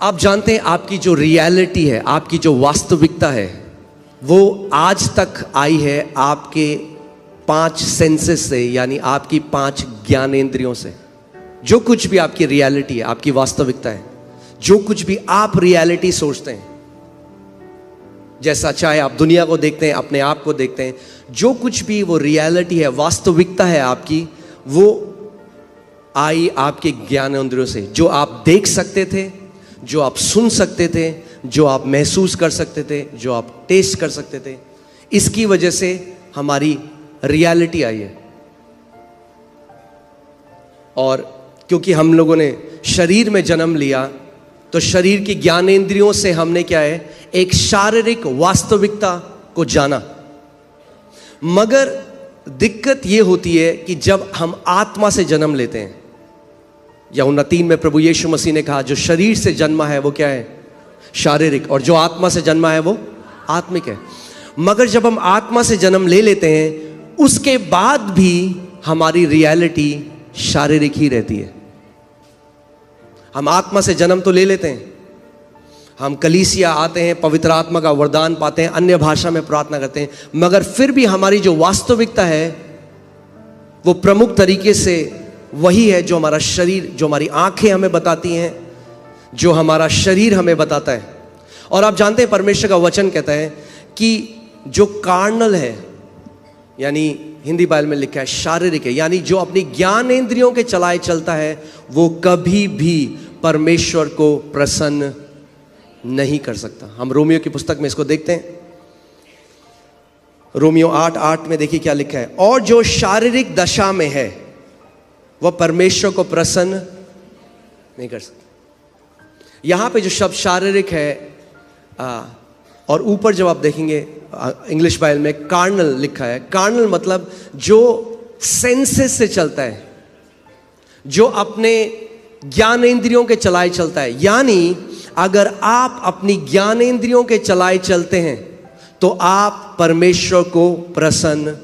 आप जानते हैं आपकी जो रियलिटी है, आपकी जो वास्तविकता है, वो आज तक आई है आपके 5 सेंसेस से, यानी आपकी 5 ज्ञानेंद्रियों से। जो कुछ भी आपकी रियलिटी है, आपकी वास्तविकता है, जो कुछ भी आप रियलिटी सोचते हैं, जैसा चाहे आप दुनिया को देखते हैं, अपने आप को देखते हैं, जो कुछ भी वो रियलिटी है, वास्तविकता है आपकी, वो आई आपके ज्ञानेंद्रियों से। जो आप देख सकते थे, जो आप सुन सकते थे, जो आप महसूस कर सकते थे, जो आप टेस्ट कर सकते थे, इसकी वजह से हमारी रियलिटी आई है। और क्योंकि हम लोगों ने शरीर में जन्म लिया, तो शरीर की ज्ञानेंद्रियों से हमने क्या है, एक शारीरिक वास्तविकता को जाना। मगर दिक्कत यह होती है कि जब हम आत्मा से जन्म लेते हैं, यूहन्ना 3 में प्रभु यीशु मसीह ने कहा, जो शरीर से जन्मा है वो क्या है, शारीरिक, और जो आत्मा से जन्मा है वो आत्मिक है। मगर जब हम आत्मा से जन्म ले लेते हैं, उसके बाद भी हमारी रियलिटी शारीरिक ही रहती है। हम आत्मा से जन्म तो ले लेते हैं, हम कलीसिया आते हैं, पवित्र आत्मा का वरदान पाते हैं, अन्य भाषा में प्रार्थना करते हैं, मगर फिर भी हमारी जो वास्तविकता है वो प्रमुख तरीके से वही है जो हमारा शरीर, जो हमारी आंखें हमें बताती हैं, जो हमारा शरीर हमें बताता है। और आप जानते हैं परमेश्वर का वचन कहता है कि जो कार्नल है, यानी हिंदी बाइबल में लिखा है शारीरिक है, यानी जो अपनी ज्ञानेंद्रियों के चलाए चलता है, वो कभी भी परमेश्वर को प्रसन्न नहीं कर सकता। हम रोमियो की पुस्तक में इसको देखते हैं, रोमियो 8:8 में देखिए क्या लिखा है, और जो शारीरिक दशा में है वह परमेश्वर को प्रसन्न नहीं कर सकता। यहां पे जो शब्द शारीरिक है, और ऊपर जब आप देखेंगे इंग्लिश बाइबल में कार्नल लिखा है। कार्नल मतलब जो सेंसेस से चलता है, जो अपने ज्ञानेंद्रियों के चलाए चलता है। यानी अगर आप अपनी ज्ञानेंद्रियों के चलाए चलते हैं तो आप परमेश्वर को प्रसन्न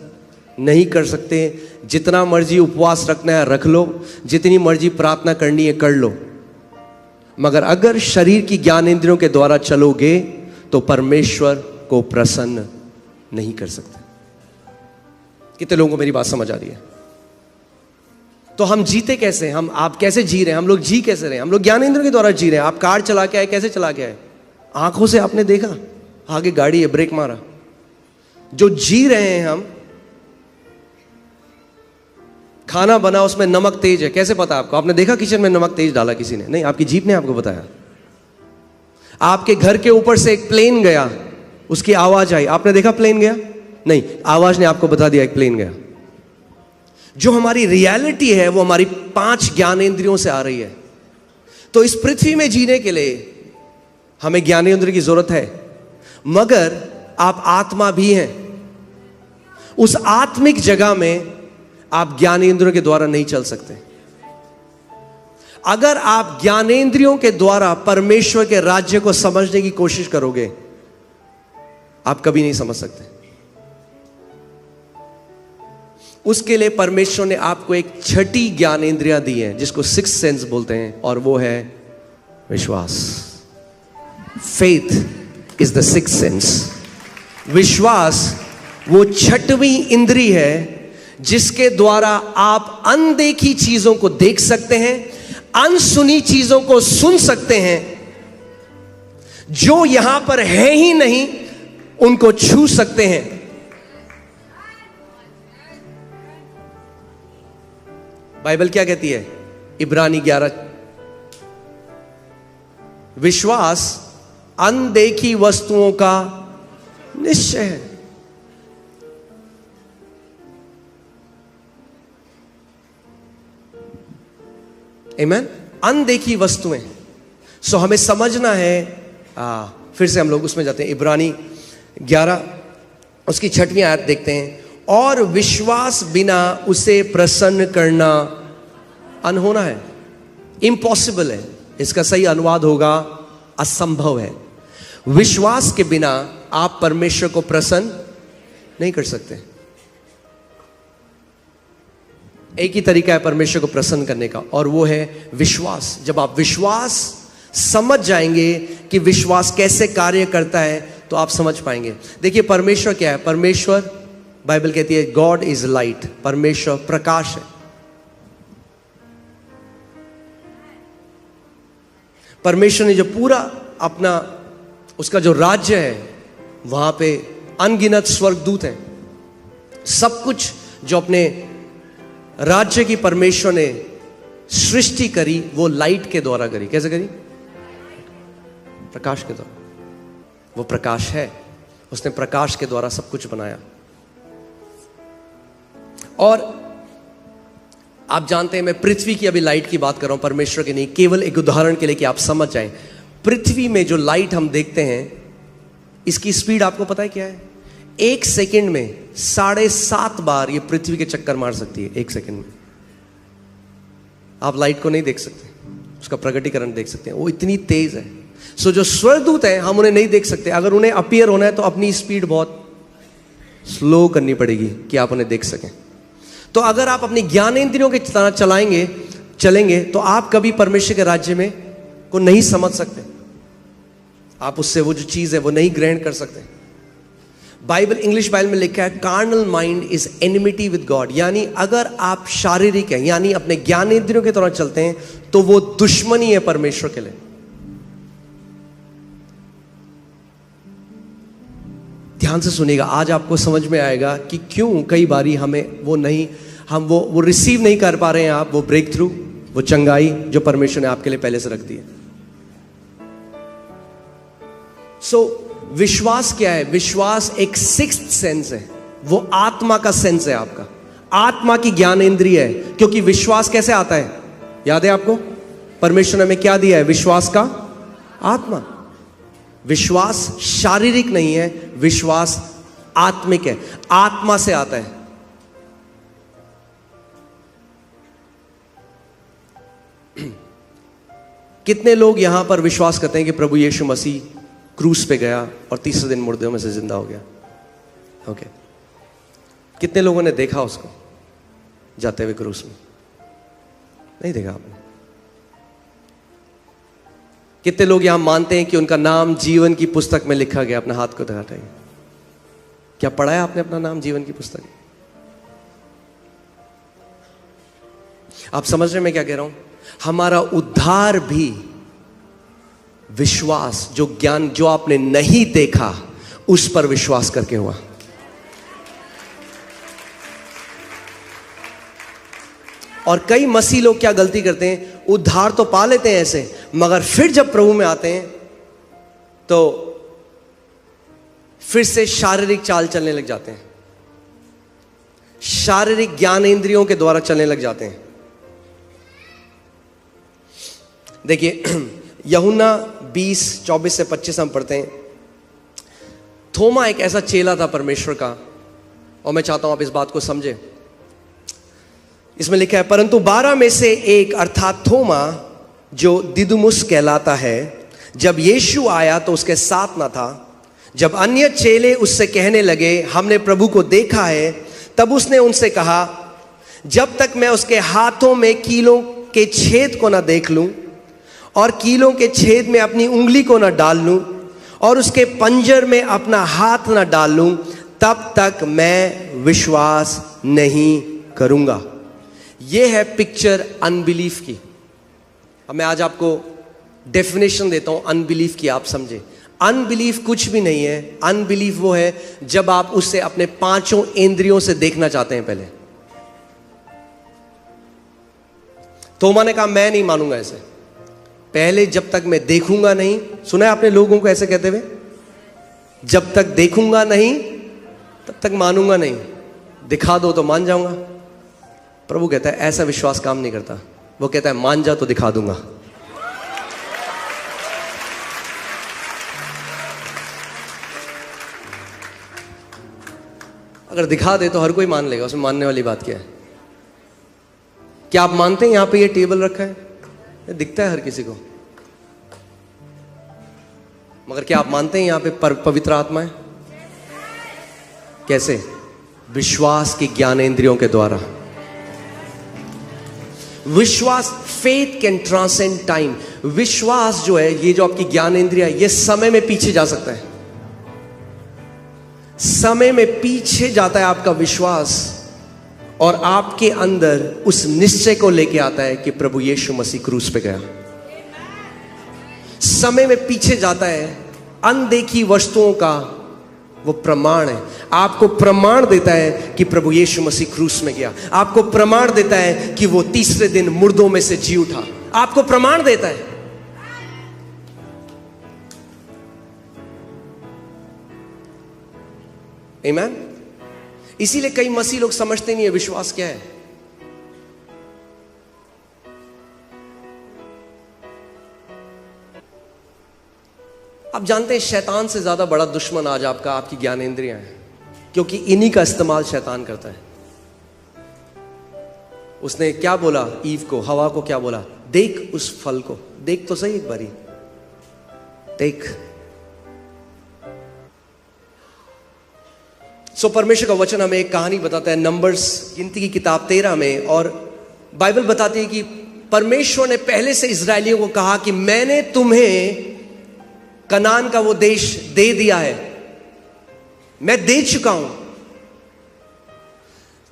नहीं कर सकते। जितना मर्जी उपवास रखना है रख लो, जितनी मर्जी प्रार्थना करनी है कर लो, मगर अगर शरीर की ज्ञानेंद्रियों के द्वारा चलोगे तो परमेश्वर को प्रसन्न नहीं कर सकते। कितने लोगों को मेरी बात समझ आ रही है? तो हम जीते कैसे हैं? आप कैसे जी रहे हैं? हम लोग जी कैसे रहे हैं? हम लोग ज्ञानेंद्रियों के द्वारा जी रहे हैं। आप कार चला के आए, कैसे चला के आए? आंखों से आपने देखा, आगे गाड़ी है, ब्रेक मारा। जो जी रहे हैं हम, खाना बना उसमें नमक तेज है, कैसे पता आपको? आपने देखा किचन में नमक तेज डाला किसी ने? नहीं, आपकी जीभ ने आपको बताया। आपके घर के ऊपर से एक प्लेन गया, उसकी आवाज आई, आपने देखा प्लेन गया? नहीं, आवाज ने आपको बता दिया एक प्लेन गया। जो हमारी रियलिटी है वो हमारी 5 ज्ञानेंद्रियों से आ रही है। तो इस पृथ्वी में जीने के लिए हमें ज्ञानेंद्रिय की जरूरत है, मगर आप आत्मा भी हैं। उस आत्मिक जगह में आप ज्ञानेंद्रियों के द्वारा नहीं चल सकते। अगर आप ज्ञानेंद्रियों के द्वारा परमेश्वर के राज्य को समझने की कोशिश करोगे, आप कभी नहीं समझ सकते। उसके लिए परमेश्वर ने आपको एक छठी ज्ञानेंद्रियां दी है, जिसको 6th सेंस बोलते हैं, और वो है विश्वास। Faith is the 6th sense. विश्वास वो छठवीं इंद्री है जिसके द्वारा आप अनदेखी चीजों को देख सकते हैं, अनसुनी चीजों को सुन सकते हैं, जो यहां पर है ही नहीं उनको छू सकते हैं। बाइबल क्या कहती है? इब्रानी 11, विश्वास अनदेखी वस्तुओं का निश्चय है। आमीन। अनदेखी वस्तुएं। सो हमें समझना है। फिर से हम लोग उसमें जाते हैं, इब्रानी 11 उसकी 6वीं आयत देखते हैं। और विश्वास बिना उसे प्रसन्न करना अनहोना है, इम्पॉसिबल है। इसका सही अनुवाद होगा असंभव है। विश्वास के बिना आप परमेश्वर को प्रसन्न नहीं कर सकते। एक ही तरीका है परमेश्वर को प्रसन्न करने का, और वो है विश्वास। जब आप विश्वास समझ जाएंगे कि विश्वास कैसे कार्य करता है, तो आप समझ पाएंगे। देखिए परमेश्वर क्या है? परमेश्वर, बाइबल कहती है गॉड इज लाइट, परमेश्वर प्रकाश है। परमेश्वर ने जो पूरा अपना उसका जो राज्य है, वहां पे अनगिनत स्वर्गदूत हैं। सब कुछ जो अपने राज्य की परमेश्वर ने सृष्टि करी, वो लाइट के द्वारा करी। कैसे करी? प्रकाश के द्वारा। वो प्रकाश है, उसने प्रकाश के द्वारा सब कुछ बनाया। और आप जानते हैं, मैं पृथ्वी की अभी लाइट की बात कर रहा हूं, परमेश्वर की नहीं, केवल एक उदाहरण के लिए कि आप समझ जाएं। पृथ्वी में जो लाइट हम देखते हैं, इसकी स्पीड आपको पता है क्या है? 1 सेकंड में 7.5 बार ये पृथ्वी के चक्कर मार सकती है। 1 सेकंड में आप लाइट को नहीं देख सकते, उसका प्रकटीकरण देख सकते हैं, वो इतनी तेज है। सो जो स्वर्गदूत है, हम उन्हें नहीं देख सकते। अगर उन्हें अपीयर होना है तो अपनी स्पीड बहुत स्लो करनी पड़ेगी कि आप उन्हें देख सकें। तो अगर आप अपनी ज्ञानेंद्रियों के तरह चलेंगे तो आप कभी परमेश्वर के राज्य में को नहीं समझ सकते। आप उससे वो जो चीज है वो नहीं ग्रहण कर सकते। बाइबल, इंग्लिश बाइबल में लिखा है carnal mind is enmity with God, यानी अगर आप शारीरिक हैं, यानी अपने ज्ञानेंद्रियों की तरह चलते हैं, तो वो दुश्मनी है परमेश्वर के लिए। ध्यान से सुनिएगा, आज आपको समझ में आएगा कि क्यों कई बारी हमें हम वो रिसीव नहीं कर पा रहे हैं। आप वो ब्रेक थ्रू, वो चंगाई जो परमेश्वर ने आपके लिए पहले से रख दी है। सो विश्वास क्या है? विश्वास एक सिक्स्थ सेंस है, वो आत्मा का सेंस है, आपका आत्मा की ज्ञानेंद्रिय है। क्योंकि विश्वास कैसे आता है? याद है आपको? परमेश्वर ने हमें क्या दिया है? विश्वास का आत्मा। विश्वास शारीरिक नहीं है, विश्वास आत्मिक है, आत्मा से आता है। कितने लोग यहां पर विश्वास करते हैं कि प्रभु यीशु मसीह क्रूस पे गया और तीसरे दिन मुर्दों में से जिंदा हो गया? ओके। कितने लोगों ने देखा उसको जाते हुए क्रूस में? नहीं देखा आपने। कितने लोग यहां मानते हैं कि उनका नाम जीवन की पुस्तक में लिखा गया? अपना हाथ को दिखाइए। क्या पढ़ा है आपने अपना नाम जीवन की पुस्तक? आप समझ रहे हैं मैं क्या कह रहा हूं? हमारा उद्धार भी विश्वास, जो ज्ञान जो आपने नहीं देखा उस पर विश्वास करके हुआ। और कई मसीह लोग क्या गलती करते हैं? उद्धार तो पा लेते हैं ऐसे, मगर फिर जब प्रभु में आते हैं तो फिर से शारीरिक चाल चलने लग जाते हैं, शारीरिक ज्ञानेंद्रियों के द्वारा चलने लग जाते हैं। देखिए यूहन्ना 20:24 से 25 हम पढ़ते हैं। थोमा एक ऐसा चेला था परमेश्वर का, और मैं चाहता हूं आप इस बात को समझें। इसमें लिखा है, परंतु 12 में से एक अर्थात थोमा, जो दिदुमुस कहलाता है, जब यीशु आया तो उसके साथ न था। जब अन्य चेले उससे कहने लगे हमने प्रभु को देखा है, तब उसने उनसे कहा, जब तक मैं उसके हाथों में कीलों के छेद को न देख लूं और कीलों के छेद में अपनी उंगली को न डाल लूं और उसके पंजर में अपना हाथ न डाल लूं, तब तक मैं विश्वास नहीं करूंगा। यह है पिक्चर अनबिलीफ की। अब मैं आज आपको डेफिनेशन देता हूं अनबिलीफ की, आप समझे। अनबिलीफ कुछ भी नहीं है। अनबिलीफ वो है जब आप उससे अपने 5 इंद्रियों से देखना चाहते हैं। पहले थोमा ने कहा मैं नहीं मानूंगा ऐसे, पहले जब तक मैं देखूंगा नहीं। सुना है आपने लोगों को ऐसे कहते हुए? जब तक देखूंगा नहीं तब तक मानूंगा नहीं, दिखा दो तो मान जाऊंगा। प्रभु कहता है ऐसा विश्वास काम नहीं करता। वो कहता है मान जा तो दिखा दूंगा। अगर दिखा दे तो हर कोई मान लेगा, उसमें मानने वाली बात क्या है? क्या आप मानते हैं यहां पे ये टेबल रखा है? ये दिखता है हर किसी को, मगर क्या आप मानते हैं यहां पे पवित्र आत्मा है? कैसे? विश्वास की ज्ञानेंद्रियों के द्वारा। विश्वास, फेथ कैन ट्रांसेंड टाइम। विश्वास जो है, ये जो आपकी ज्ञानेंद्रिय है, ये समय में पीछे जा सकता है। समय में पीछे जाता है आपका विश्वास, और आपके अंदर उस निश्चय को लेके आता है कि प्रभु यीशु मसीह क्रूस पे गया। समय में पीछे जाता है, अनदेखी वस्तुओं का वो प्रमाण है, आपको प्रमाण देता है कि प्रभु यीशु मसीह क्रूस में गया, आपको प्रमाण देता है कि वो तीसरे दिन मुर्दों में से जी उठा, आपको प्रमाण देता है। आमीन। इसीलिए कई मसीह लोग समझते नहीं है विश्वास क्या है। आप जानते हैं शैतान से ज्यादा बड़ा दुश्मन आज आपका आपकी ज्ञानेंद्रियां हैं, क्योंकि इन्हीं का इस्तेमाल शैतान करता है। उसने क्या बोला ईव को, हवा को क्या बोला, देख उस फल को, देख तो सही एक बारी, देख। सो परमेश्वर का वचन हमें एक कहानी बताता है, नंबर्स गिनती की किताब 13 में, और बाइबल बताती है कि परमेश्वर ने पहले से इजरायलियों को कहा कि मैंने तुम्हें कनान का वो देश दे दिया है, मैं दे चुका हूं।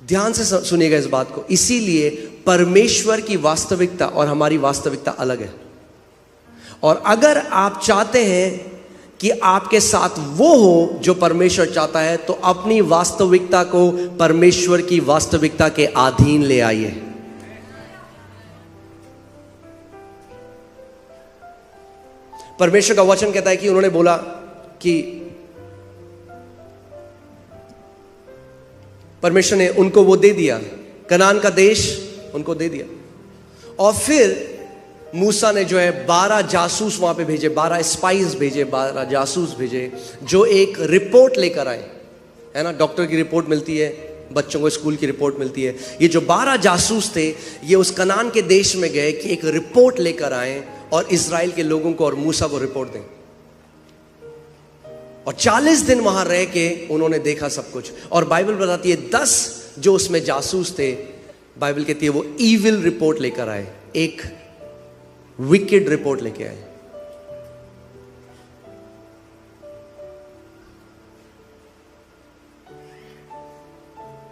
ध्यान से सुनिएगा इस बात को। इसीलिए परमेश्वर की वास्तविकता और हमारी वास्तविकता अलग है, और अगर आप चाहते हैं कि आपके साथ वो हो जो परमेश्वर चाहता है, तो अपनी वास्तविकता को परमेश्वर की वास्तविकता के अधीन ले आइए। परमेश्वर का वचन कहता है कि उन्होंने बोला कि परमेश्वर ने उनको वो दे दिया, कनान का देश उनको दे दिया, और फिर मूसा ने जो है 12 जासूस वहां पे भेजे, 12 स्पाइस भेजे, 12 जासूस भेजे, जो एक रिपोर्ट लेकर आए, है ना। डॉक्टर की रिपोर्ट मिलती है, बच्चों को स्कूल की रिपोर्ट मिलती है। ये जो 12 जासूस थे, ये उस कनान के देश में गए कि एक रिपोर्ट लेकर आए और इजराइल के लोगों को और मूसा को रिपोर्ट दें। और 40 दिन वहां रह के उन्होंने देखा सब कुछ, और बाइबल बताती है 10 जो उसमें जासूस थे, बाइबल कहती है वो ईविल रिपोर्ट लेकर आए, एक विकेड रिपोर्ट लेके आए।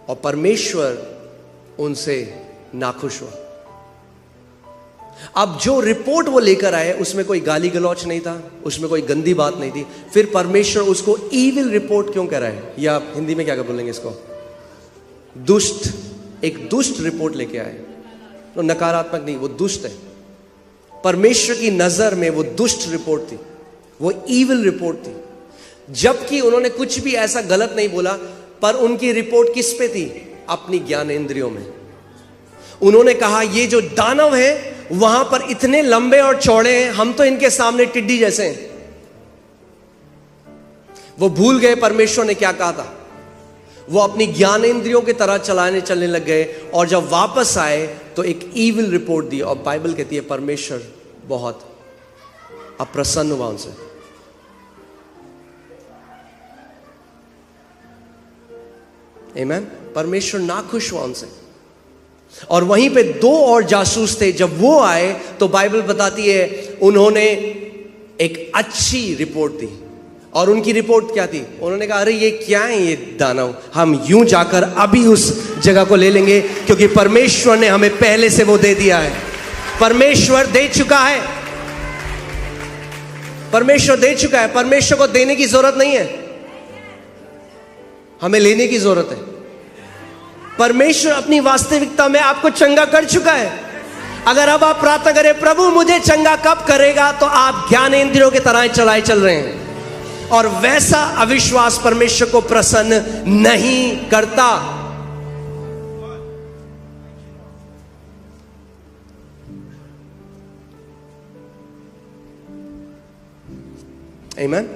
और परमेश्वर उनसे नाखुश हुआ। अब जो रिपोर्ट वो लेकर आए उसमें कोई गाली गलौच नहीं था, उसमें कोई गंदी बात नहीं थी। फिर परमेश्वर उसको ईविल रिपोर्ट क्यों कह रहा है, या हिंदी में क्या बोलेंगे इसको, दुष्ट, एक दुष्ट रिपोर्ट लेके आए। तो नकारात्मक नहीं, वो दुष्ट है। परमेश्वर की नजर में वो दुष्ट रिपोर्ट थी, वो ईविल रिपोर्ट थी। जबकि उन्होंने कुछ भी ऐसा गलत नहीं बोला, पर उनकी रिपोर्ट किस पे थी, अपनी ज्ञानेंद्रियों में। उन्होंने कहा ये जो दानव है वहां पर इतने लंबे और चौड़े हैं, हम तो इनके सामने टिड्डी जैसे हैं। वो भूल गए परमेश्वर ने क्या कहा था, वो अपनी ज्ञानेंद्रियों की तरह चलने लग गए, और जब वापस आए तो एक ईविल रिपोर्ट दी। और बाइबल कहती है परमेश्वर बहुत अप्रसन्न हुआ उनसे। आमीन। परमेश्वर नाखुश हुआ उनसे। और वहीं पे 2 और जासूस थे, जब वो आए तो बाइबल बताती है उन्होंने एक अच्छी रिपोर्ट दी। और उनकी रिपोर्ट क्या थी, उन्होंने कहा अरे ये क्या है ये दानव, हम यूं जाकर अभी उस जगह को ले लेंगे, क्योंकि परमेश्वर ने हमें पहले से वो दे दिया है। परमेश्वर दे चुका है, परमेश्वर दे चुका है। परमेश्वर को देने की जरूरत नहीं है, हमें लेने की जरूरत है। परमेश्वर अपनी वास्तविकता में आपको चंगा कर चुका है। अगर अब आप प्रार्थना करें प्रभु मुझे चंगा कब करेगा, तो आप ज्ञानेंद्रियों की तरह चलाए चल रहे हैं, और वैसा अविश्वास परमेश्वर को प्रसन्न नहीं करता। आमीन।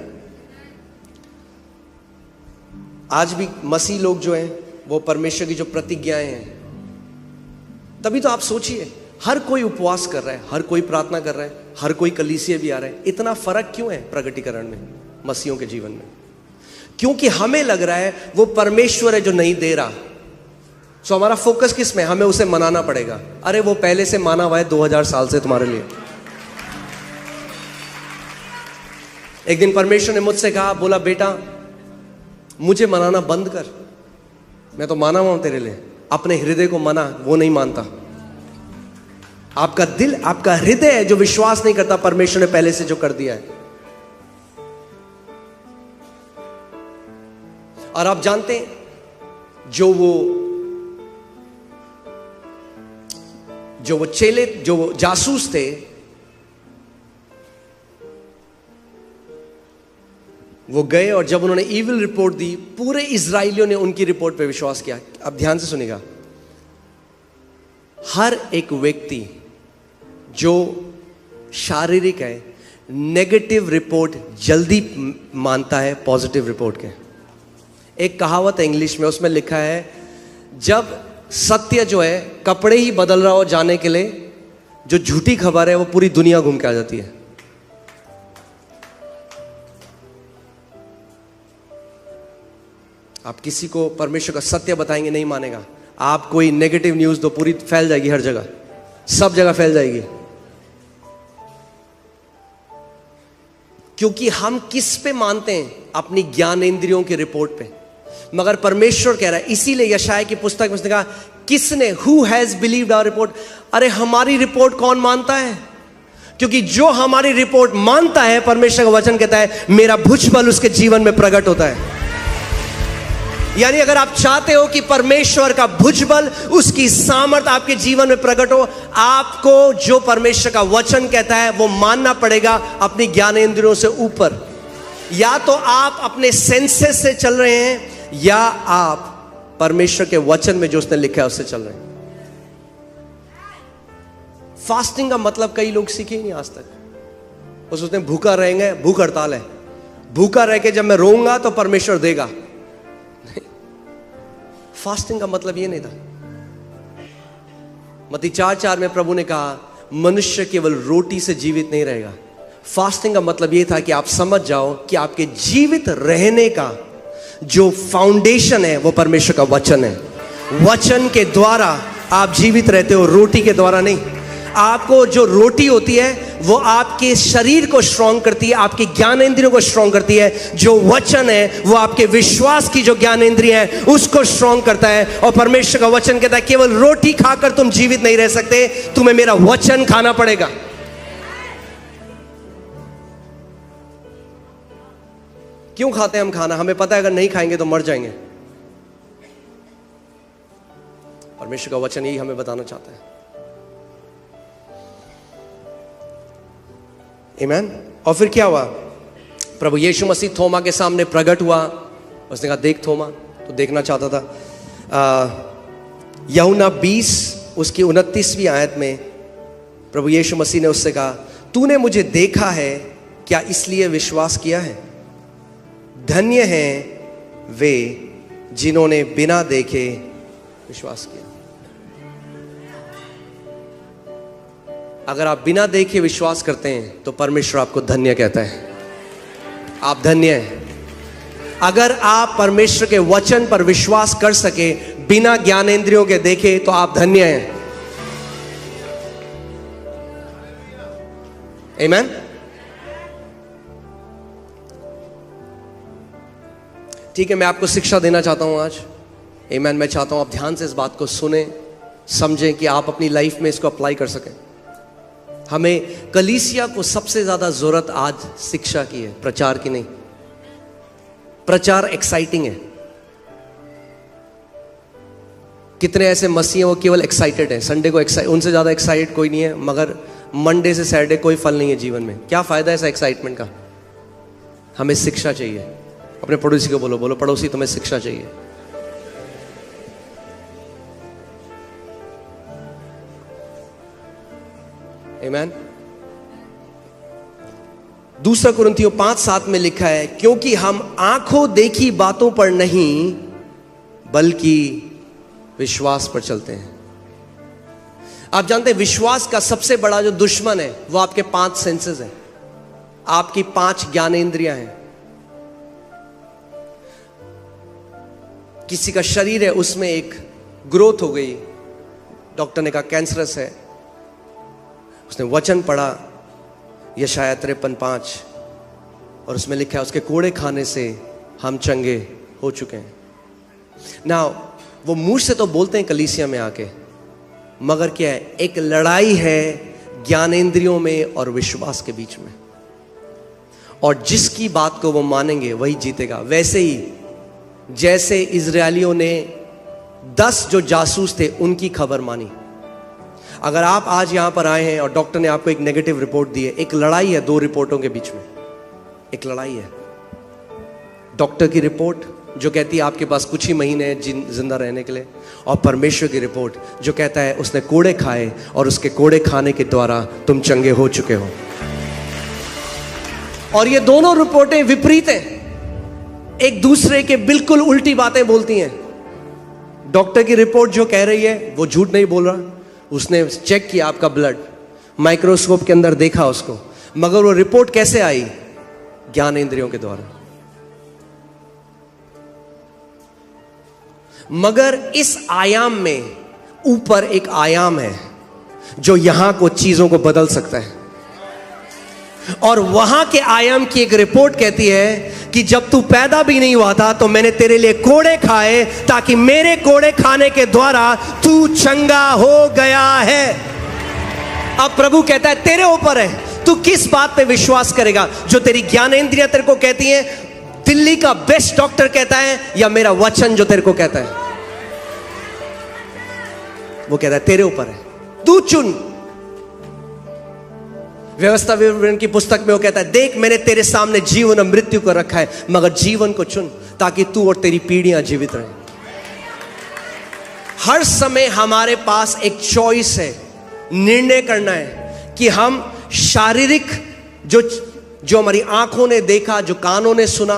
आज भी मसीह लोग जो हैं वो परमेश्वर की जो प्रतिज्ञाएं हैं, तभी तो आप सोचिए हर कोई उपवास कर रहा है, हर कोई प्रार्थना कर रहा है, हर कोई कलीसिया भी आ रहा है। इतना फर्क क्यों है प्रगटीकरण में, मसीहों के जीवन में? क्योंकि हमें लग रहा है वो परमेश्वर है जो नहीं दे रहा। सो हमारा फोकस किस में, हमें उसे मनाना पड़ेगा। अरे वो पहले से माना हुआ है 2000 साल से तुम्हारे लिए। एक दिन परमेश्वर ने मुझसे कहा, बोला बेटा मुझे मनाना बंद कर, मैं तो माना हुआ हूं तेरे लिए, अपने हृदय को मना, वो नहीं मानता। आपका दिल, आपका हृदय है जो विश्वास नहीं करता परमेश्वर ने पहले से जो कर दिया है। और आप जानते हैं जो वो चेले, जो वो जासूस थे, वो गए और जब उन्होंने इविल रिपोर्ट दी, पूरे इजराइलियों ने उनकी रिपोर्ट पे विश्वास किया। अब ध्यान से सुनिएगा, हर एक व्यक्ति जो शारीरिक है नेगेटिव रिपोर्ट जल्दी मानता है पॉजिटिव रिपोर्ट के। एक कहावत है इंग्लिश में, उसमें लिखा है जब सत्य जो है कपड़े ही बदल रहा हो जाने के लिए, जो झूठी खबर है वो पूरी दुनिया घूम के आ जाती है। आप किसी को परमेश्वर का सत्य बताएंगे, नहीं मानेगा। आप कोई नेगेटिव न्यूज दो, पूरी फैल जाएगी, हर जगह, सब जगह फैल जाएगी। क्योंकि हम किस पे मानते हैं? अपनी ज्ञानेंद्रियों की रिपोर्ट पे। मगर परमेश्वर कह रहा है, इसीलिए यशायाह की पुस्तक में उसने कहा, किसने, who has believed our report. अरे हमारी रिपोर्ट कौन मानता है? क्योंकि जो हमारी रिपोर्ट मानता है, परमेश्वर का वचन कहता है मेरा भुजबल उसके जीवन में प्रकट होता है। यानी अगर आप चाहते हो कि परमेश्वर का भुजबल, उसकी सामर्थ आपके जीवन में प्रकट हो, आपको जो परमेश्वर का वचन कहता है वो मानना पड़ेगा अपनी ज्ञानेंद्रियों से ऊपर। या तो आप अपने सेंसेस से चल रहे हैं, या आप परमेश्वर के वचन में जो उसने लिखा है उससे चल रहे हैं। फास्टिंग का मतलब कई लोग सीखे ही नहीं आज तक। वो सोचते हैं भूखा रहेंगे, भूख हड़ताल है, भूखा रह के जब मैं रोऊंगा तो परमेश्वर देगा। फास्टिंग का मतलब ये नहीं था। मत्ती 4:4 में प्रभु ने कहा मनुष्य केवल रोटी से जीवित नहीं रहेगा। फास्टिंग का मतलब ये था कि आप समझ जाओ कि आपके जीवित रहने का जो फाउंडेशन है वो परमेश्वर का वचन है। वचन के द्वारा आप जीवित रहते हो, रोटी के द्वारा नहीं। आपको जो रोटी होती है वो आपके शरीर को स्ट्रांग करती है, आपके ज्ञानेंद्रियों को स्ट्रांग करती है। जो वचन है वो आपके विश्वास की जो ज्ञानेंद्रिय है उसको स्ट्रांग करता है। और परमेश्वर का वचन कहता है केवल रोटी खाकर तुम जीवित नहीं रह सकते, तुम्हें मेरा वचन खाना पड़ेगा। क्यों खाते हैं हम खाना? हमें पता है अगर नहीं खाएंगे तो मर जाएंगे। परमेश्वर का वचन यही हमें बताना चाहता है। आमीन। और फिर क्या हुआ? प्रभु यीशु मसीह थोमा के सामने प्रकट हुआ। उसने कहा देख थोमा, तो देखना चाहता था। यूहन्ना 20 उसकी 29वीं आयत में प्रभु यीशु मसीह ने उससे कहा तूने मुझे देखा है, क्या इसलिए विश्वास किया है? धन्य हैं वे जिन्होंने बिना देखे विश्वास किया। अगर आप बिना देखे विश्वास करते हैं तो परमेश्वर आपको धन्य कहता है। आप धन्य हैं। अगर आप परमेश्वर के वचन पर विश्वास कर सके बिना ज्ञानेंद्रियों के देखे तो आप धन्य हैं। आमीन। ठीक है, मैं आपको शिक्षा देना चाहता हूं आज। आमीन। मैं चाहता हूं आप ध्यान से इस बात को सुने, समझें कि आप अपनी लाइफ में इसको अप्लाई कर सकें। हमें कलीसिया को सबसे ज्यादा जरूरत आज शिक्षा की है, प्रचार की नहीं। प्रचार एक्साइटिंग है। कितने ऐसे मसीह हैं वो केवल एक्साइटेड हैं, संडे को उनसे ज्यादा एक्साइटेड कोई नहीं है। मगर मंडे से सैटरडे कोई फल नहीं है जीवन में। क्या फायदा है ऐसा एक्साइटमेंट का? हमें शिक्षा चाहिए। अपने पड़ोसी को बोलो, बोलो पड़ोसी तुम्हें शिक्षा चाहिए। आमीन। 2 कुरिन्थियों 5:7 में लिखा है क्योंकि हम आंखों देखी बातों पर नहीं बल्कि विश्वास पर चलते हैं। आप जानते हैं विश्वास का सबसे बड़ा जो दुश्मन है वो आपके 5 सेंसेस हैं, आपकी 5 ज्ञानेंद्रियां हैं। किसी का शरीर है उसमें एक ग्रोथ हो गई, डॉक्टर ने कहा कैंसरस है। उसने वचन पढ़ा यशायाह 53:5, और उसमें लिखा है उसके कोड़े खाने से हम चंगे हो चुके हैं। ना वो मुंह से तो बोलते हैं कलीसिया में आके, मगर क्या है, एक लड़ाई है ज्ञानेंद्रियों में और विश्वास के बीच में, और जिसकी बात को वो मानेंगे वही जीतेगा। वैसे ही जैसे इजरायलियों ने 10 जो जासूस थे उनकी खबर मानी। अगर आप आज यहां पर आए हैं और डॉक्टर ने आपको एक नेगेटिव रिपोर्ट दी है, एक लड़ाई है 2 रिपोर्टों के बीच में, एक लड़ाई है। डॉक्टर की रिपोर्ट जो कहती है आपके पास कुछ ही महीने हैं जिंदा रहने के लिए, और परमेश्वर की रिपोर्ट जो कहता है उसने कोड़े खाए और उसके कोड़े खाने के द्वारा तुम चंगे हो चुके हो। और ये दोनों रिपोर्टें विपरीत हैं, एक दूसरे के बिल्कुल उल्टी बातें बोलती हैं। डॉक्टर की रिपोर्ट जो कह रही है वो झूठ नहीं बोल रहा, उसने चेक किया आपका ब्लड, माइक्रोस्कोप के अंदर देखा उसको, मगर वो रिपोर्ट कैसे आई? ज्ञानेंद्रियों के द्वारा। मगर इस आयाम में ऊपर एक आयाम है जो यहां को चीजों को बदल सकता है, और वहां के आयाम की एक रिपोर्ट कहती है कि जब तू पैदा भी नहीं हुआ था तो मैंने तेरे लिए कोड़े खाए ताकि मेरे कोड़े खाने के द्वारा तू चंगा हो गया है। अब प्रभु कहता है तेरे ऊपर है, तू किस बात पे विश्वास करेगा? जो तेरी ज्ञानेंद्रियां तेरे को कहती हैं, दिल्ली का बेस्ट डॉक्टर कहता है, या मेरा वचन जो तेरे को कहता है? वो कहता है तेरे ऊपर है, तू चुन। व्यवस्था विवरण की पुस्तक में वो कहता है देख मैंने तेरे सामने जीवन और मृत्यु को रखा है, मगर जीवन को चुन ताकि तू और तेरी पीढ़ियां जीवित रहें। हर समय हमारे पास एक चॉइस है, निर्णय करना है कि हम शारीरिक जो हमारी आंखों ने देखा, जो कानों ने सुना,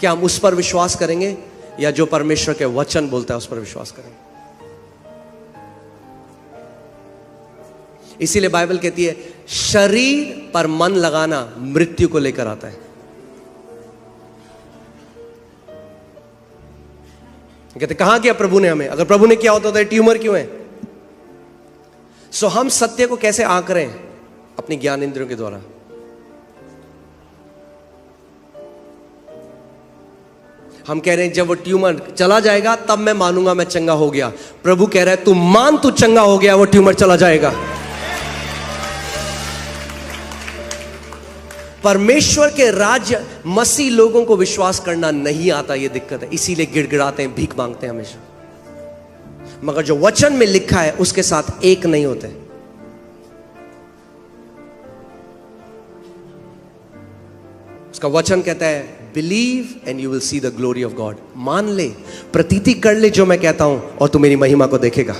क्या हम उस पर विश्वास करेंगे, या जो परमेश्वर के वचन बोलता है उस पर विश्वास करेंगे। इसीलिए बाइबल कहती है शरीर पर मन लगाना मृत्यु को लेकर आता है। कहते कहां किया प्रभु ने हमें? अगर प्रभु ने किया होता तो ट्यूमर क्यों है? सो हम सत्य को कैसे आंक रहे हैं? अपनी ज्ञानेंद्रियों के द्वारा। हम कह रहे हैं जब वो ट्यूमर चला जाएगा तब मैं मानूंगा मैं चंगा हो गया। प्रभु कह रहा है तू मान, तू चंगा हो गया, वो ट्यूमर चला जाएगा। परमेश्वर के राज्य मसीह लोगों को विश्वास करना नहीं आता, यह दिक्कत है, इसीलिए गिड़गिड़ाते हैं, भीख मांगते हैं हमेशा। मगर जो वचन में लिखा है उसके साथ एक नहीं होते। उसका वचन कहता है believe and you will see the glory of God. मान ले, प्रतीति कर ले जो मैं कहता हूं, और तू मेरी महिमा को देखेगा।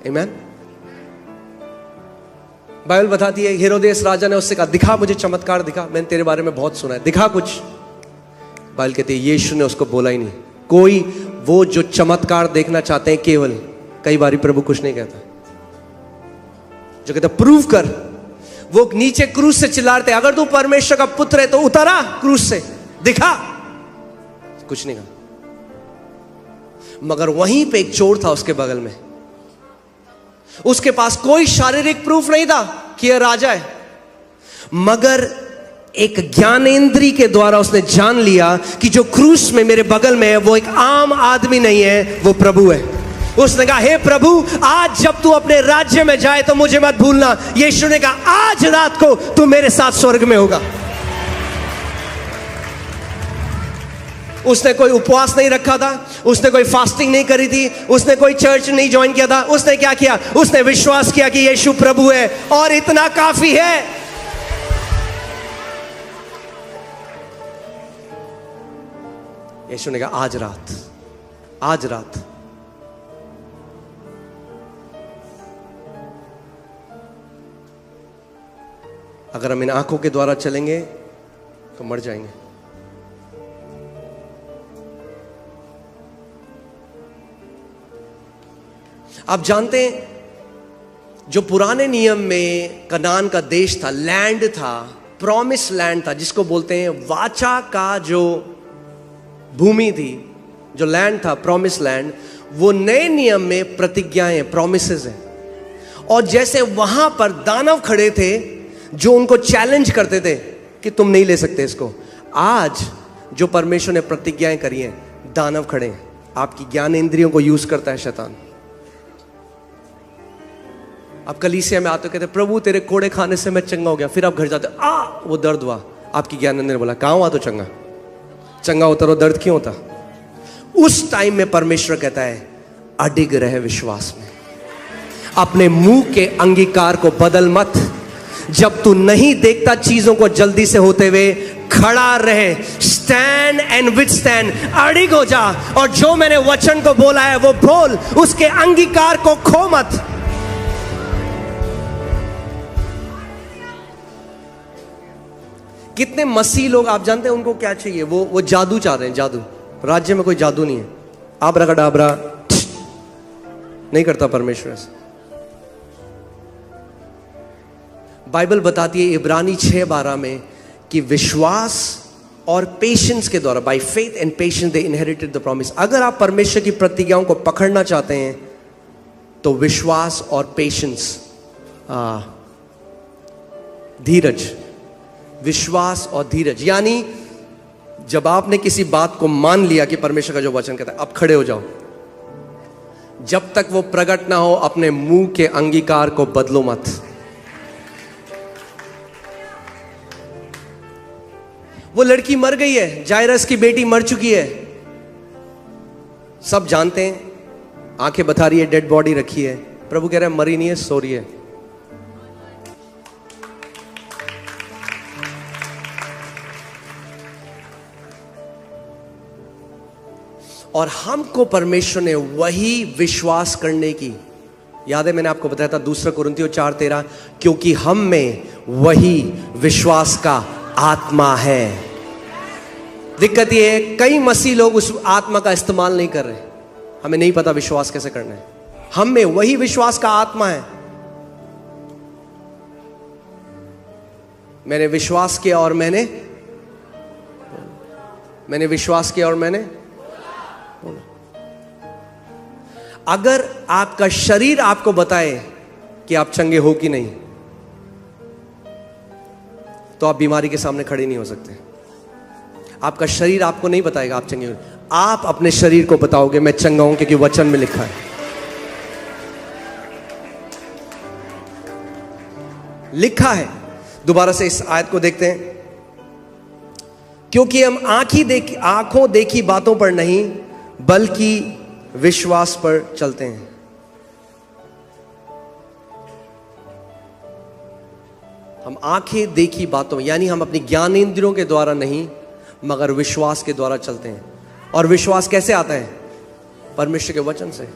आमीन। बाइबल बताती है हेरोदेस राजा ने उससे कहा दिखा मुझे चमत्कार दिखा, मैंने तेरे बारे में बहुत सुना है, दिखा कुछ। बाइबल कहती है यीशु ने उसको बोला ही नहीं। कोई वो जो चमत्कार देखना चाहते हैं केवल, कई बारी प्रभु कुछ नहीं कहता, जो कहता प्रूव कर। वो नीचे क्रूस से चिल्लाते अगर तू परमेश्वर का पुत्र है तो उतारा क्रूस से, दिखा, कुछ नहीं कहा। मगर वहीं पे एक चोर था उसके बगल में, उसके पास कोई शारीरिक प्रूफ नहीं था कि यह राजा है, मगर एक ज्ञानेंद्री के द्वारा उसने जान लिया कि जो क्रूस में मेरे बगल में है वो एक आम आदमी नहीं है, वो प्रभु है। उसने कहा हे प्रभु आज जब तू अपने राज्य में जाए तो मुझे मत भूलना। यीशु ने कहा आज रात को तू मेरे साथ स्वर्ग में होगा। उसने कोई उपवास नहीं रखा था, उसने कोई फास्टिंग नहीं करी थी, उसने कोई चर्च नहीं ज्वाइन किया था। उसने क्या किया? उसने विश्वास किया कि यीशु प्रभु है और इतना काफी है। यीशु ने कहा आज रात, आज रात। अगर हम इन आंखों के द्वारा चलेंगे तो मर जाएंगे। आप जानते हैं जो पुराने नियम में कनान का देश था, लैंड था, प्रॉमिस लैंड था, जिसको बोलते हैं वाचा का जो भूमि थी, जो लैंड था प्रॉमिस लैंड, वो नए नियम में प्रतिज्ञाएं, प्रॉमिसेस हैं। और जैसे वहां पर दानव खड़े थे जो उनको चैलेंज करते थे कि तुम नहीं ले सकते इसको, आज जो परमेश्वर ने प्रतिज्ञाएं करी हैं, दानव खड़े हैं। आपकी ज्ञान इंद्रियों को यूज करता है शैतान। आप कलीसिया में आते हो, कहते प्रभु तेरे कोड़े खाने से मैं चंगा हो गया, फिर आप घर जाते वो दर्द हुआ। आपकी ज्ञान इंद्रिय ने बोला कहां हुआ तो चंगा होता रो, दर्द क्यों होता? उस टाइम में परमेश्वर कहता है अडिग रहे विश्वास में, अपने मुंह के अंगीकार को बदल मत। जब तू नहीं देखता चीजों को जल्दी से होते हुए, खड़ा रहे, स्टैंड एंड विथस्टैंड, अडिग हो जा, और जो मैंने वचन को बोला है वो बोल, उसके अंगीकार को खो मत। कितने मसीह लोग आप जानते हैं उनको क्या चाहिए? वो जादू चाह रहे हैं, जादू। राज्य में कोई जादू नहीं है, आबराकडाबरा नहीं करता परमेश्वर से। बाइबल बताती है इब्रानी 6:12 में कि विश्वास और पेशेंस के द्वारा, by faith and patience they inherited the promise. अगर आप परमेश्वर की प्रतिज्ञाओं को पकड़ना चाहते हैं तो विश्वास और पेशेंस, धीरज, विश्वास और धीरज, यानी जब आपने किसी बात को मान लिया कि परमेश्वर का जो वचन कहता है, अब खड़े हो जाओ। जब तक वो प्रकट ना हो अपने मुंह के अंगीकार को बदलो मत। वो लड़की मर गई है, जायरस की बेटी मर चुकी है, सब जानते हैं, आंखें बता रही है, डेड बॉडी रखी है। प्रभु कह रहे हैं मरी नहीं है, सो रही है। और हमको परमेश्वर ने वही विश्वास करने की, याद है मैंने आपको बताया था 2 कुरिन्थियों 4:13, क्योंकि हम में वही विश्वास का आत्मा है। दिक्कत यह है कई मसीह लोग उस आत्मा का इस्तेमाल नहीं कर रहे, हमें नहीं पता विश्वास कैसे करना है। हम में वही विश्वास का आत्मा है। मैंने विश्वास किया और मैंने विश्वास किया और मैंने। अगर आपका शरीर आपको बताए कि आप चंगे हो कि नहीं, तो आप बीमारी के सामने खड़े नहीं हो सकते। आपका शरीर आपको नहीं बताएगा आप चंगे हो, आप अपने शरीर को बताओगे मैं चंगा हूं, क्योंकि वचन में लिखा है। लिखा है। दोबारा से इस आयत को देखते हैं, क्योंकि हम आंखों देखी बातों पर नहीं बल्कि विश्वास पर चलते हैं। हम आंखें देखी बातों, यानी हम अपनी ज्ञानेंद्रियों के द्वारा नहीं मगर विश्वास के द्वारा चलते हैं। और विश्वास कैसे आता है? परमेश्वर के वचन से।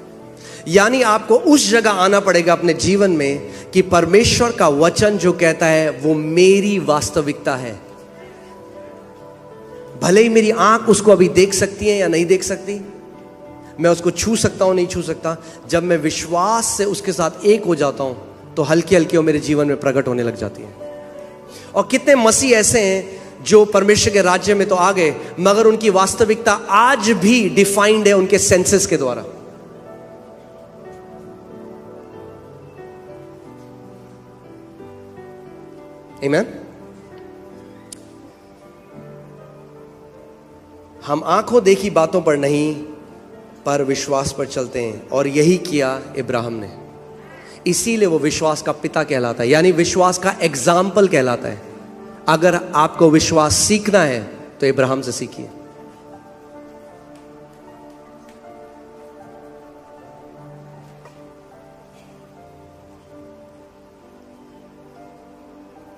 यानी आपको उस जगह आना पड़ेगा अपने जीवन में कि परमेश्वर का वचन जो कहता है वो मेरी वास्तविकता है। भले ही मेरी आंख उसको अभी देख सकती है या नहीं देख सकती, मैं उसको छू सकता हूं नहीं छू सकता, जब मैं विश्वास से उसके साथ एक हो जाता हूं तो हल्की हल्की वो मेरे जीवन में प्रकट होने लग जाती है। और कितने मसीह ऐसे हैं जो परमेश्वर के राज्य में तो आ गए मगर उनकी वास्तविकता आज भी डिफाइंड है उनके सेंसेस के द्वारा। आमीन। हम आंखों देखी बातों पर नहीं पर विश्वास पर चलते हैं, और यही किया इब्राहिम ने। इसीलिए वो विश्वास का पिता कहलाता है, यानी विश्वास का एग्जाम्पल कहलाता है। अगर आपको विश्वास सीखना है तो इब्राहिम से सीखिए।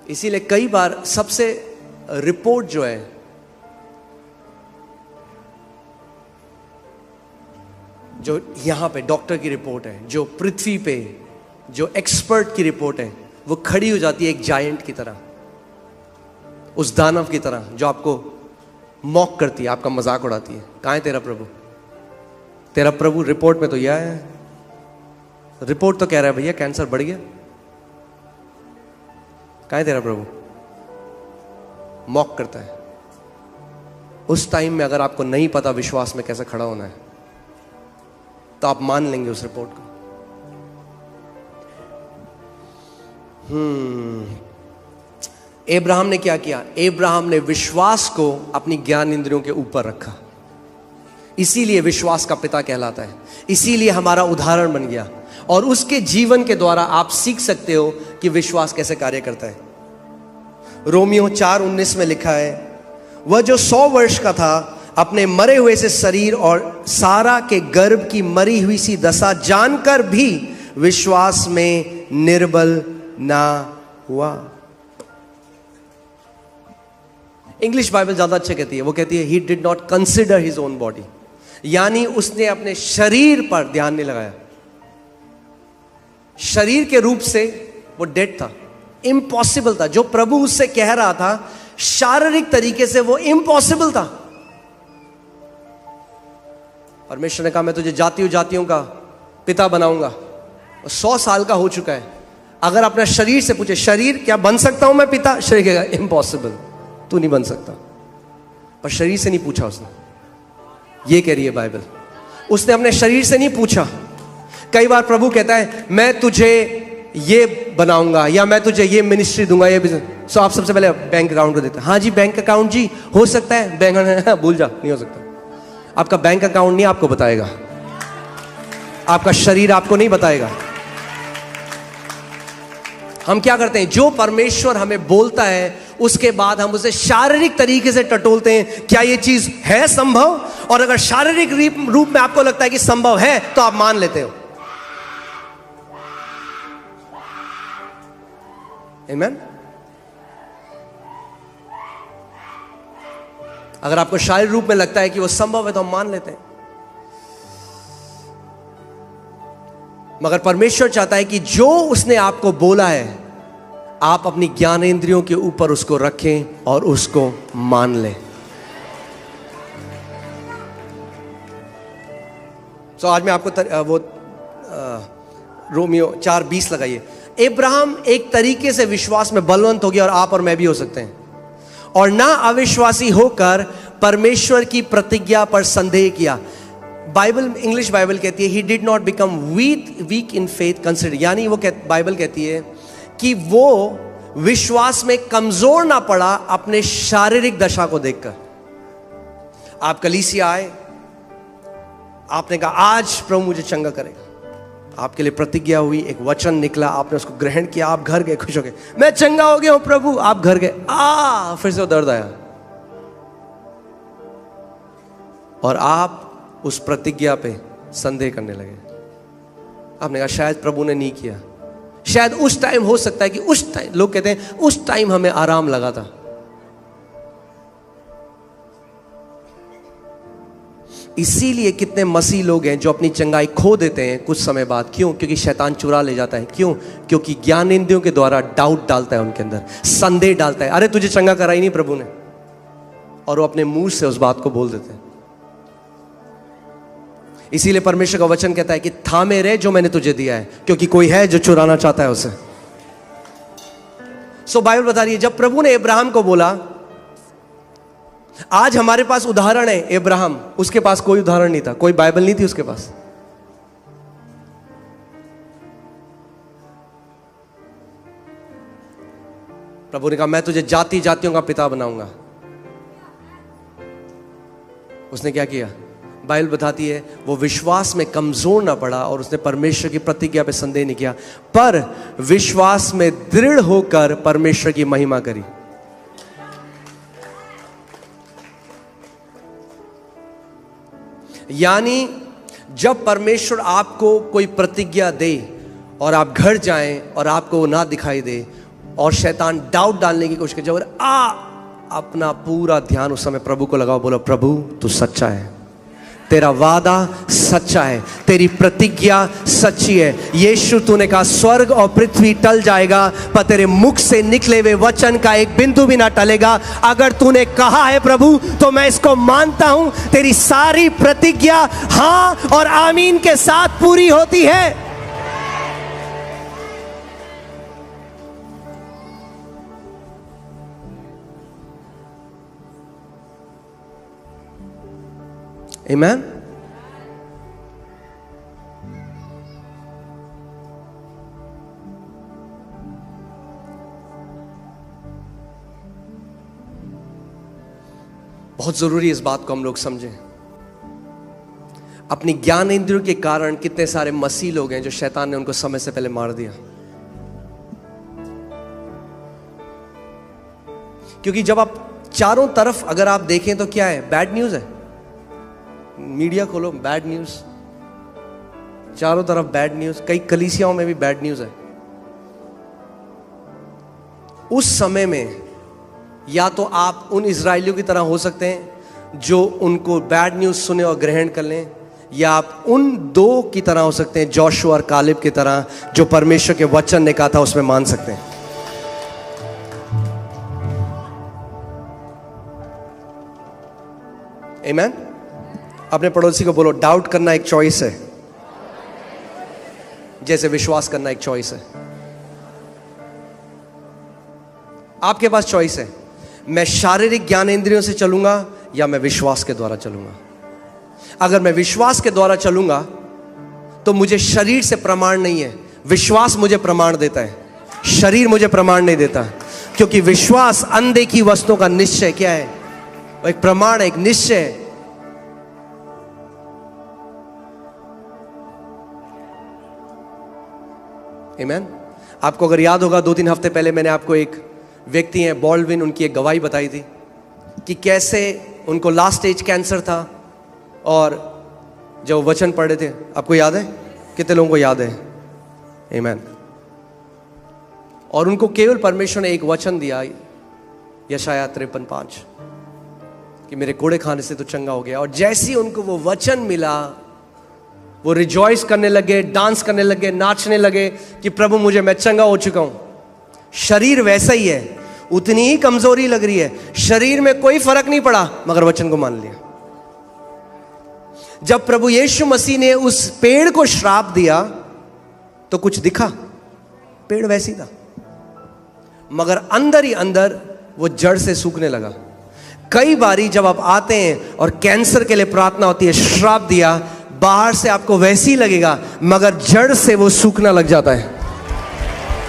इसीलिए कई बार सबसे रिपोर्ट जो है, जो यहां पे डॉक्टर की रिपोर्ट है, जो पृथ्वी पे जो एक्सपर्ट की रिपोर्ट है, वो खड़ी हो जाती है एक जायंट की तरह, उस दानव की तरह जो आपको मॉक करती है, आपका मजाक उड़ाती है। कहां है तेरा प्रभु? तेरा प्रभु रिपोर्ट में तो यह है, रिपोर्ट तो कह रहा है भैया कैंसर बढ़ गया। कहां है तेरा प्रभु? मॉक करता है। उस टाइम में अगर आपको नहीं पता विश्वास में कैसे खड़ा होना है तो आप मान लेंगे उस रिपोर्ट को। अब्राहम ने क्या किया? अब्राहम ने विश्वास को अपनी ज्ञान इंद्रियों के ऊपर रखा, इसीलिए विश्वास का पिता कहलाता है, इसीलिए हमारा उदाहरण बन गया। और उसके जीवन के द्वारा आप सीख सकते हो कि विश्वास कैसे कार्य करता है। रोमियो 4:19 में लिखा है, वह जो 100 वर्ष का था अपने मरे हुए से शरीर और सारा के गर्भ की मरी हुई सी दशा जानकर भी विश्वास में निर्बल ना हुआ। इंग्लिश बाइबल ज्यादा अच्छा कहती है, वो कहती है, he did not consider his own body, यानी उसने अपने शरीर पर ध्यान नहीं लगाया। शरीर के रूप से वो डेड था, इम्पॉसिबल था। जो प्रभु उससे कह रहा था शारीरिक तरीके से वो इम्पॉसिबल था। परमेश्वर ने कहा, मैं तुझे जातियों का पिता बनाऊंगा। 100 साल का हो चुका है। अगर अपना शरीर से पूछे, शरीर क्या बन सकता हूं मैं पिता? शरीर कहेगा इम्पॉसिबल, तू नहीं बन सकता। पर शरीर से नहीं पूछा उसने, ये कह रही है बाइबल। उसने अपने शरीर से नहीं पूछा। कई बार प्रभु कहता है, मैं तुझे ये बनाऊंगा, या मैं तुझे ये मिनिस्ट्री दूंगा, ये बिजनेस। सो आप सबसे पहले बैंक अकाउंट को देते हैं। हाँ जी, बैंक अकाउंट जी हो सकता है। बैंक भूल जा, नहीं हो सकता। आपका बैंक अकाउंट नहीं आपको बताएगा, आपका शरीर आपको नहीं बताएगा। हम क्या करते हैं, जो परमेश्वर हमें बोलता है उसके बाद हम उसे शारीरिक तरीके से टटोलते हैं, क्या ये चीज है संभव? और अगर शारीरिक रूप में आपको लगता है कि संभव है तो आप मान लेते हो। आमीन। अगर आपको शारीरिक रूप में लगता है कि वो संभव है तो हम मान लेते हैं। मगर परमेश्वर चाहता है कि जो उसने आपको बोला है आप अपनी ज्ञानेंद्रियों के ऊपर उसको रखें और उसको मान लें। तो आज मैं आपको रोमियो 4:20 लगाइए। अब्राहम एक तरीके से विश्वास में बलवंत हो गया, और आप और मैं भी हो सकते हैं। और ना अविश्वासी होकर परमेश्वर की प्रतिज्ञा पर संदेह किया। बाइबल, इंग्लिश बाइबल कहती है, he did not become weak in faith consider, यानी वो बाइबल कहती है कि वो विश्वास में कमजोर ना पड़ा अपने शारीरिक दशा को देखकर। आप कलीसिया आए, आपने कहा आज प्रभु मुझे चंगा करेगा, आपके लिए प्रतिज्ञा हुई, एक वचन निकला, आपने उसको ग्रहण किया, आप घर गए खुश हो गए, मैं चंगा हो गया हूं प्रभु। आप घर गए, फिर से वो दर्द आया, और आप उस प्रतिज्ञा पे संदेह करने लगे। आपने कहा शायद प्रभु ने नहीं किया, शायद उस टाइम हो सकता है कि उस टाइम, लोग कहते हैं उस टाइम हमें आराम लगा था। इसीलिए कितने मसीह लोग हैं जो अपनी चंगाई खो देते हैं कुछ समय बाद। क्यों? क्योंकि शैतान चुरा ले जाता है। क्यों? क्योंकि ज्ञानेंद्रियों के द्वारा डाउट डालता है उनके अंदर, संदेह डालता है, अरे तुझे चंगा करा ही नहीं प्रभु ने, और वो अपने मुंह से उस बात को बोल देते हैं। इसीलिए परमेश्वर का वचन कहता है कि थामे रहे जो मैंने तुझे दिया है, क्योंकि कोई है जो चुराना चाहता है उसे। सो बाइबल बता रही है, जब प्रभु ने अब्राहम को बोला, आज हमारे पास उदाहरण है अब्राहम, उसके पास कोई उदाहरण नहीं था, कोई बाइबल नहीं थी उसके पास। प्रभु ने कहा मैं तुझे जातियों का पिता बनाऊंगा। उसने क्या किया? बाइबल बताती है वो विश्वास में कमजोर ना पड़ा, और उसने परमेश्वर की प्रतिज्ञा पे संदेह नहीं किया, पर विश्वास में दृढ़ होकर परमेश्वर की महिमा करी। यानी जब परमेश्वर आपको कोई प्रतिज्ञा दे और आप घर जाएं और आपको वो ना दिखाई दे, और शैतान डाउट डालने की कोशिश करे, अपना पूरा ध्यान उस समय प्रभु को लगाओ, बोलो प्रभु तू सच्चा है, तेरा वादा सच्चा है, तेरी प्रतिज्ञा सच्ची है। यीशु तूने कहा स्वर्ग और पृथ्वी टल जाएगा, पर तेरे मुख से निकले हुए वचन का एक बिंदु भी ना टलेगा। अगर तूने कहा है प्रभु, तो मैं इसको मानता हूं, तेरी सारी प्रतिज्ञा हां और आमीन के साथ पूरी होती है। Amen? बहुत जरूरी है इस बात को हम लोग समझें। अपनी ज्ञान इंद्रियों के कारण कितने सारे मसीह लोग हैं जो शैतान ने उनको समय से पहले मार दिया। क्योंकि जब आप चारों तरफ अगर आप देखें तो क्या है, बैड न्यूज है। मीडिया खोलो, बैड न्यूज, चारों तरफ बैड न्यूज, कई कलीसियाओं में भी बैड न्यूज है। उस समय में या तो आप उन इजरायलियों की तरह हो सकते हैं जो उनको बैड न्यूज सुने और ग्रहण कर लें, या आप उन दो की तरह हो सकते हैं, जोशुआ और कालेब की तरह, जो परमेश्वर के वचन ने कहा था उसमें मान सकते हैं। आमीन। अपने पड़ोसी को बोलो, डाउट करना एक चॉइस है, जैसे विश्वास करना एक चॉइस है। आपके पास चॉइस है, मैं शारीरिक ज्ञान इंद्रियों से चलूंगा या मैं विश्वास के द्वारा चलूंगा। अगर मैं विश्वास के द्वारा चलूंगा तो मुझे शरीर से प्रमाण नहीं है, विश्वास मुझे प्रमाण देता है, शरीर मुझे प्रमाण नहीं देता। क्योंकि विश्वास अनदेखी वस्तुओं का निश्चय क्या है, एक प्रमाण है, एक निश्चय है। आमीन। आपको अगर याद होगा 2-3 हफ्ते पहले मैंने आपको एक व्यक्ति हैं बॉल्डविन, उनकी एक गवाही बताई थी कि कैसे उनको लास्ट स्टेज कैंसर था और जब वचन पढ़े थे, आपको याद है? कितने लोगों को याद है? आमीन। और उनको केवल परमेश्वर ने एक वचन दिया, यशायाह 53:5, कि मेरे कोड़े खाने से तो चंगा हो गया। और जैसे ही उनको वो वचन मिला, वो रिजॉइस करने लगे, डांस करने लगे, नाचने लगे कि प्रभु मुझे, मैं चंगा हो चुका हूं। शरीर वैसा ही है, उतनी ही कमजोरी लग रही है, शरीर में कोई फर्क नहीं पड़ा, मगर वचन को मान लिया। जब प्रभु यीशु मसीह ने उस पेड़ को श्राप दिया तो कुछ दिखा, पेड़ वैसी था, मगर अंदर ही अंदर वो जड़ से सूखने लगा। कई बारी जब आप आते हैं और कैंसर के लिए प्रार्थना होती है, श्राप दिया, बाहर से आपको वैसी लगेगा मगर जड़ से वो सूखना लग जाता है।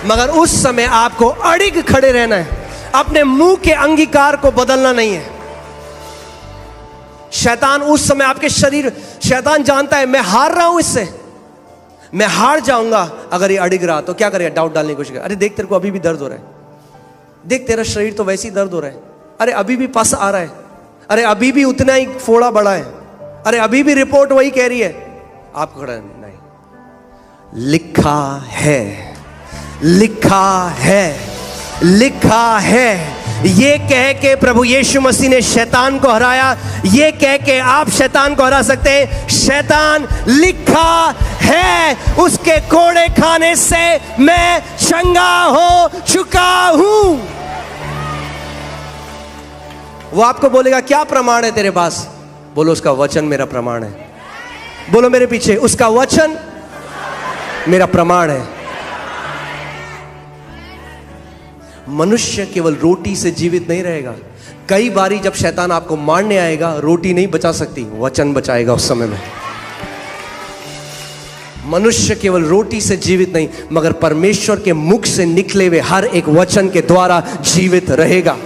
मगर उस समय आपको अड़िग खड़े रहना है, अपने मुंह के अंगीकार को बदलना नहीं है। शैतान उस समय आपके शरीर, शैतान जानता है मैं हार रहा हूं, इससे मैं हार जाऊंगा। अगर ये अड़िग रहा तो क्या करेगा? डाउट डालने की कोशिश करेगा। अरे देख, तेरे को अभी भी दर्द हो रहा है, देख तेरा शरीर तो वैसे ही दर्द हो रहा है, अरे अभी भी पस आ रहा है, अरे अभी भी उतना ही फोड़ा बड़ा है, अरे अभी भी रिपोर्ट वही कह रही है। आपको खड़ा नहीं, लिखा है, लिखा है, लिखा है। ये कह के प्रभु यीशु मसीह ने शैतान को हराया, ये कह के आप शैतान को हरा सकते हैं। शैतान, लिखा है, उसके कोड़े खाने से मैं चंगा हो चुका हूं। वो आपको बोलेगा क्या प्रमाण है तेरे पास? बोलो उसका वचन मेरा प्रमाण है। बोलो मेरे पीछे, उसका वचन मेरा प्रमाण है। मनुष्य केवल रोटी से जीवित नहीं रहेगा। कई बारी जब शैतान आपको मारने आएगा, रोटी नहीं बचा सकती, वचन बचाएगा उस समय में। मनुष्य केवल रोटी से जीवित नहीं, मगर परमेश्वर के मुख से निकले हुए हर एक वचन के द्वारा जीवित रहेगा।